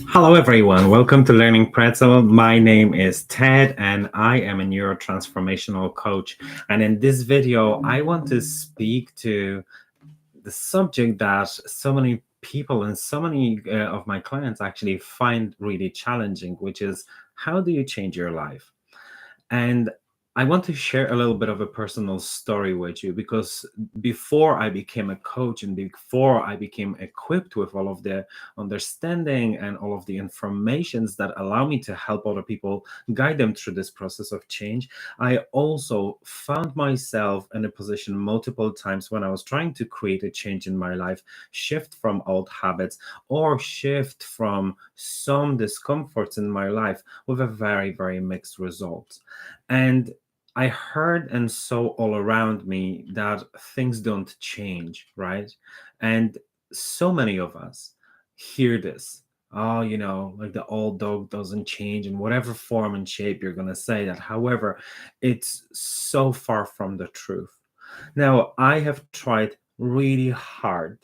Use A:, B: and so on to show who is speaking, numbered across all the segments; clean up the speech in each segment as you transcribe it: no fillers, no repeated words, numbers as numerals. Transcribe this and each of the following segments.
A: Hello, everyone. Welcome to Learning Pretzel. My name is Ted, and I am a neurotransformational coach. And in this video, I want to speak to the subject that so many people and so many of my clients actually find really challenging, which is how do you change your life? And I want to share a little bit of a personal story with you because before I became a coach and before I became equipped with all of the understanding and all of the informations that allow me to help other people guide them through this process of change, I also found myself in a position multiple times when I was trying to create a change in my life, shift from old habits or shift from some discomforts in my life with a very, very mixed result. And I heard and saw all around me that things don't change, right? And so many of us hear this. Oh, like the old dog doesn't change in whatever form and shape you're going to say that. However, it's so far from the truth. Now, I have tried really hard,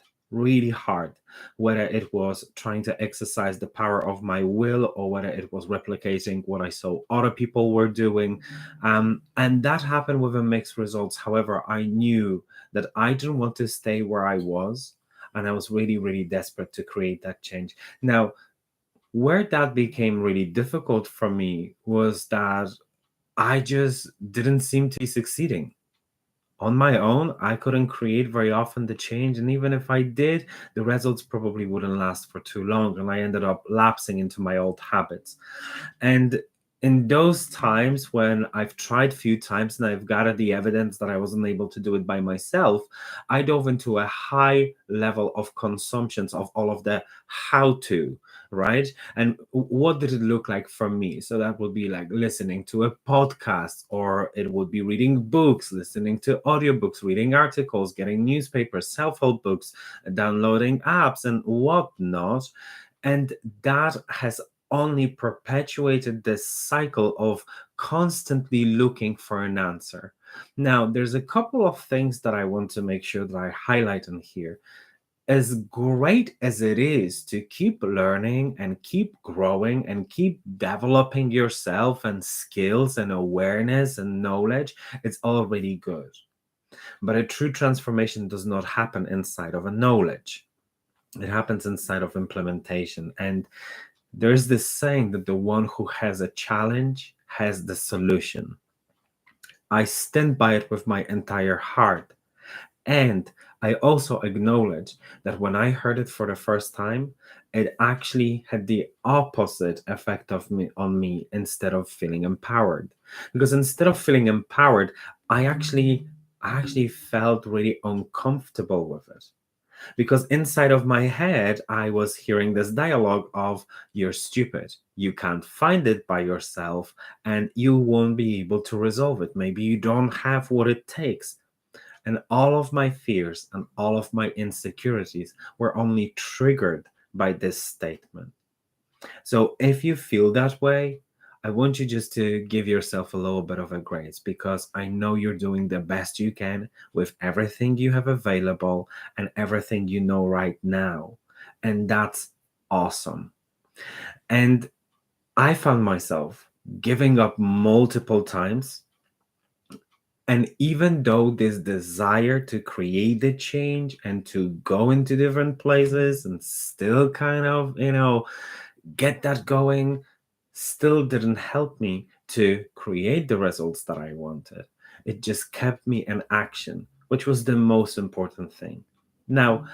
A: whether it was trying to exercise the power of my will or whether it was replicating what I saw other people were doing. And that happened with a mixed results. However, I knew that I didn't want to stay where I was. And I was really, really desperate to create that change. Now, where that became really difficult for me was that I just didn't seem to be succeeding on my own. I couldn't create very often the change. And even if I did, the results probably wouldn't last for too long. And I ended up lapsing into my old habits. And in those times when I've tried a few times and I've gathered the evidence that I wasn't able to do it by myself, I dove into a high level of consumptions of all of the how to, right? And what did it look like for me? So that would be like listening to a podcast, or it would be reading books, listening to audiobooks, reading articles, getting newspapers, self-help books, downloading apps and whatnot. And that has only perpetuated this cycle of constantly looking for an answer. Now, there's a couple of things that I want to make sure that I highlight in here. As great as it is to keep learning and keep growing and keep developing yourself and skills and awareness and knowledge, it's already good. But a true transformation does not happen inside of a knowledge. It happens inside of implementation. And there's this saying that the one who has a challenge has the solution. I stand by it with my entire heart. And I also acknowledge that when I heard it for the first time, it actually had the opposite effect of me on me instead of feeling empowered. Because instead of feeling empowered, I actually felt really uncomfortable with it, because inside of my head I was hearing this dialogue of you're stupid, you can't find it by yourself, and you won't be able to resolve it, maybe you don't have what it takes. And all of my fears and all of my insecurities were only triggered by this statement. So if you feel that way, I want you just to give yourself a little bit of a grace, because I know you're doing the best you can with everything you have available and everything you know right now. And that's awesome. And I found myself giving up multiple times. And even though this desire to create the change and to go into different places and still kind of, get that going, still didn't help me to create the results that I wanted. It just kept me in action, which was the most important thing. Now,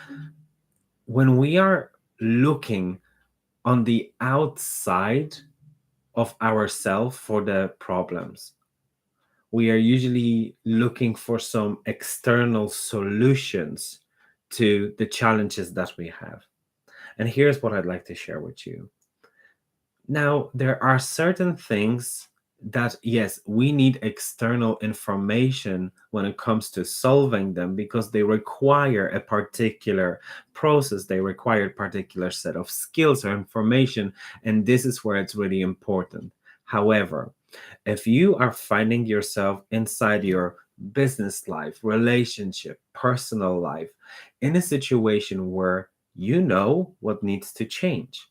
A: when we are looking on the outside of ourselves for the problems, we are usually looking for some external solutions to the challenges that we have. And here's what I'd like to share with you. Now, there are certain things that, yes, we need external information when it comes to solving them, because they require a particular process, they require a particular set of skills or information, and this is where it's really important. However, if you are finding yourself inside your business life, relationship, personal life, in a situation where you know what needs to change,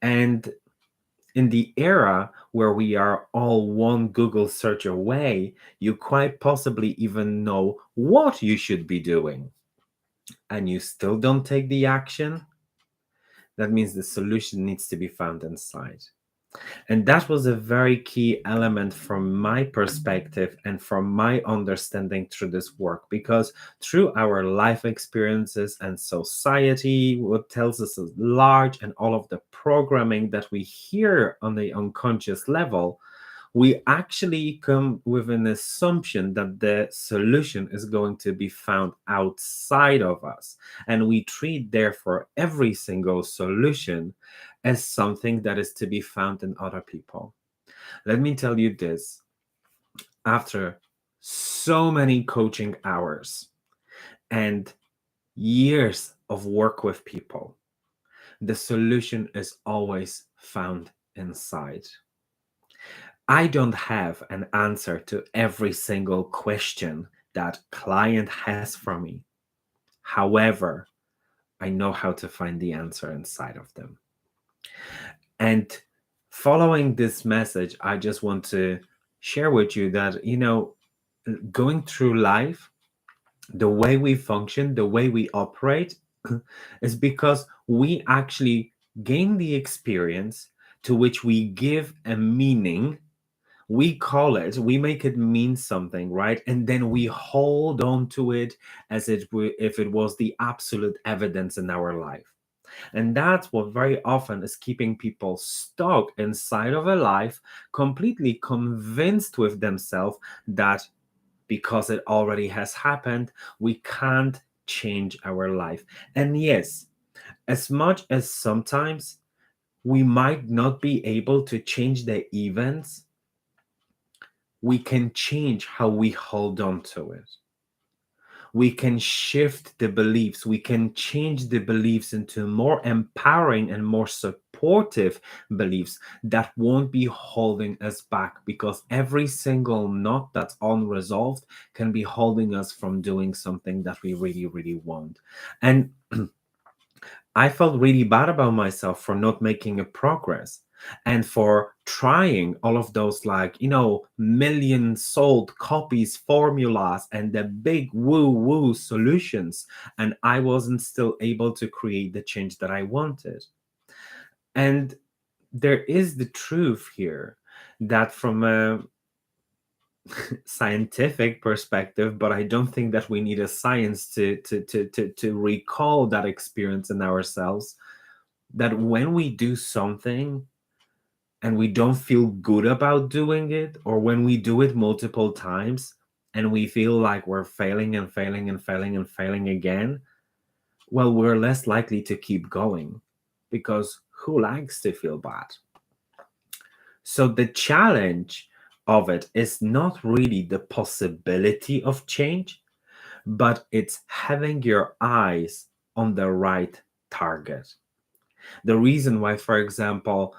A: And in the era where we are all one Google search away, you quite possibly even know what you should be doing, and you still don't take the action. That means the solution needs to be found inside. And that was a very key element from my perspective and from my understanding through this work, because through our life experiences and society, what tells us at large, and all of the programming that we hear on the unconscious level, we actually come with an assumption that the solution is going to be found outside of us. And we treat, therefore, every single solution as something that is to be found in other people. Let me tell you this, after so many coaching hours and years of work with people, the solution is always found inside. I don't have an answer to every single question that client has for me. However, I know how to find the answer inside of them. And following this message, I just want to share with you that, going through life, the way we function, the way we operate, is because we actually gain the experience to which we give a meaning. We call it, we make it mean something, right? And then we hold on to it as if it was the absolute evidence in our life. And that's what very often is keeping people stuck inside of a life, completely convinced with themselves that because it already has happened, we can't change our life. And yes, as much as sometimes we might not be able to change the events, we can change how we hold on to it. We can shift the beliefs. We can change the beliefs into more empowering and more supportive beliefs that won't be holding us back, because every single knot that's unresolved can be holding us from doing something that we really, really want. And I felt really bad about myself for not making a progress and for trying all of those, like, million sold copies formulas and the big woo woo solutions. And I wasn't still able to create the change that I wanted. And there is the truth here that from a scientific perspective, but I don't think that we need a science to recall that experience in ourselves, that when we do something and we don't feel good about doing it, or when we do it multiple times and we feel like we're failing and failing and failing and failing again, well, we're less likely to keep going, because who likes to feel bad? So the challenge of it is not really the possibility of change, but it's having your eyes on the right target. The reason why, for example,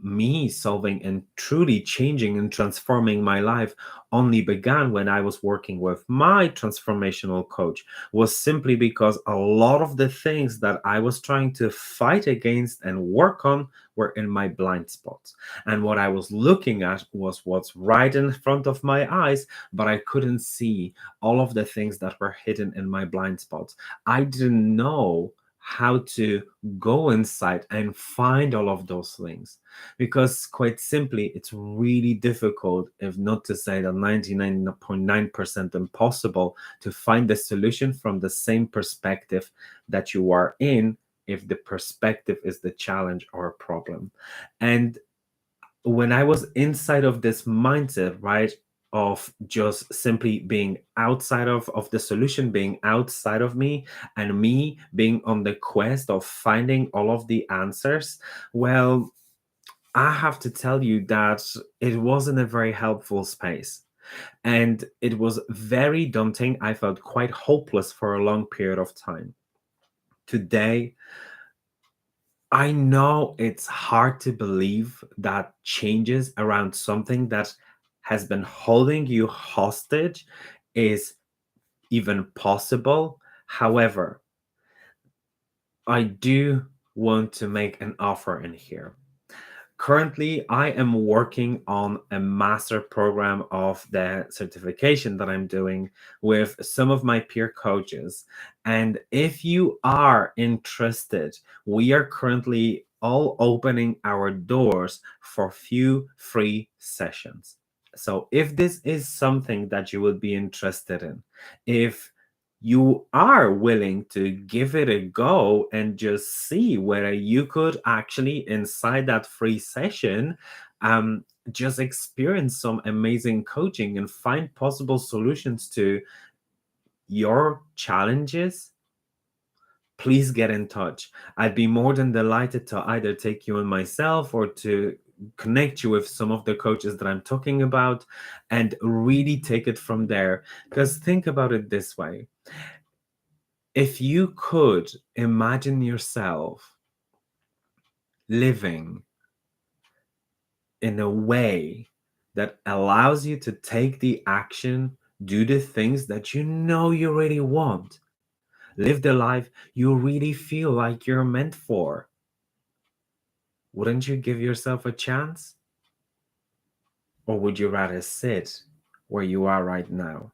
A: me solving and truly changing and transforming my life only began when I was working with my transformational coach was simply because a lot of the things that I was trying to fight against and work on were in my blind spots. And what I was looking at was what's right in front of my eyes, but I couldn't see all of the things that were hidden in my blind spots. I didn't know how to go inside and find all of those things, because quite simply it's really difficult, if not to say that 99.9% impossible, to find the solution from the same perspective that you are in, if the perspective is the challenge or a problem. And when I was inside of this mindset, right, of just simply being outside of the solution, being outside of me, and me being on the quest of finding all of the answers, well, I have to tell you that it wasn't a very helpful space. And it was very daunting. I felt quite hopeless for a long period of time. Today, I know it's hard to believe that changes around something that has been holding you hostage is even possible. However, I do want to make an offer in here. Currently, I am working on a master program of the certification that I'm doing with some of my peer coaches. And if you are interested, we are currently all opening our doors for few free sessions. So if this is something that you would be interested in, if you are willing to give it a go and just see whether you could actually, inside that free session, just experience some amazing coaching and find possible solutions to your challenges, please get in touch. I'd be more than delighted to either take you on myself or to connect you with some of the coaches that I'm talking about and really take it from there. Because think about it this way. If you could imagine yourself living in a way that allows you to take the action, do the things that you know you really want, live the life you really feel like you're meant for, wouldn't you give yourself a chance? Or would you rather sit where you are right now?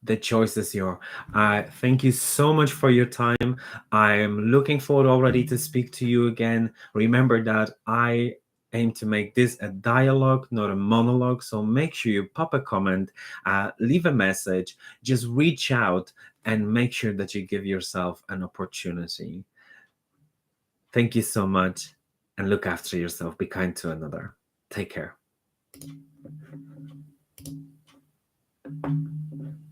A: The choice is yours. Thank you so much for your time. I am looking forward already to speak to you again. Remember that I aim to make this a dialogue, not a monologue. So make sure you pop a comment, leave a message, just reach out and make sure that you give yourself an opportunity. Thank you so much and look after yourself. Be kind to another. Take care.